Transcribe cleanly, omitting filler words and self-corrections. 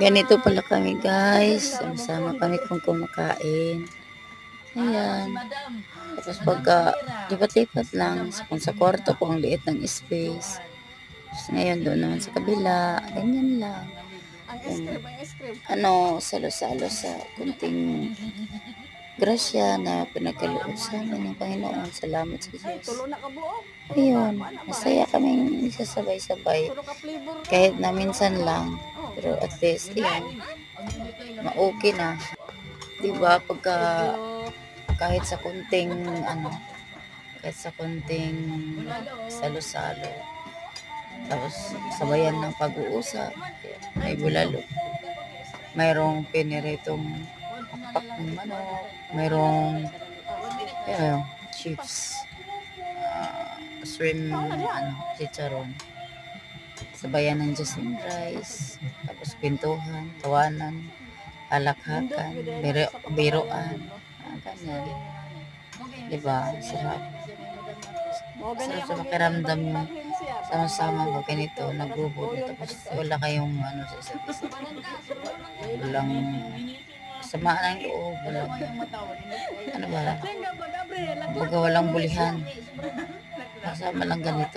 Ganito pala kami guys. Sama kami kung kumakain. Ayan. Tapos pagka lipat-lipat lang kung sa kwarto ko ang liit ng space. Tapos ngayon doon naman sa kabila. Ganyan lang. Salo-salo sa kunting grasya na pinagkaloob sa amin ng Panginoon. Salamat sa Diyos. Ayun, masaya kaming nagsasabay-sabay. Kahit na minsan lang. Pero at least, yan, ma-okay na. Diba, pagka kahit sa kunting, kahit sa kunting salo-salo. Tapos, sabayan ng pag-uusap. May bulalo. Mayroong piniritong pakpak ng manok. Mayroong chips. Shrimp, chicharon. Sabayan ng jasmine rice. Tapos pintuhan, tawanan, alakhakan, biroan. Ganyan. Diba? Sarap. Sarap sa makiramdam mo. Sama-sama ba ganito, nagbubuo. Tapos wala kayong sa isa't isa. Walang samaan ng loob. Walang, baga walang bulihan. Kasama lang ganito.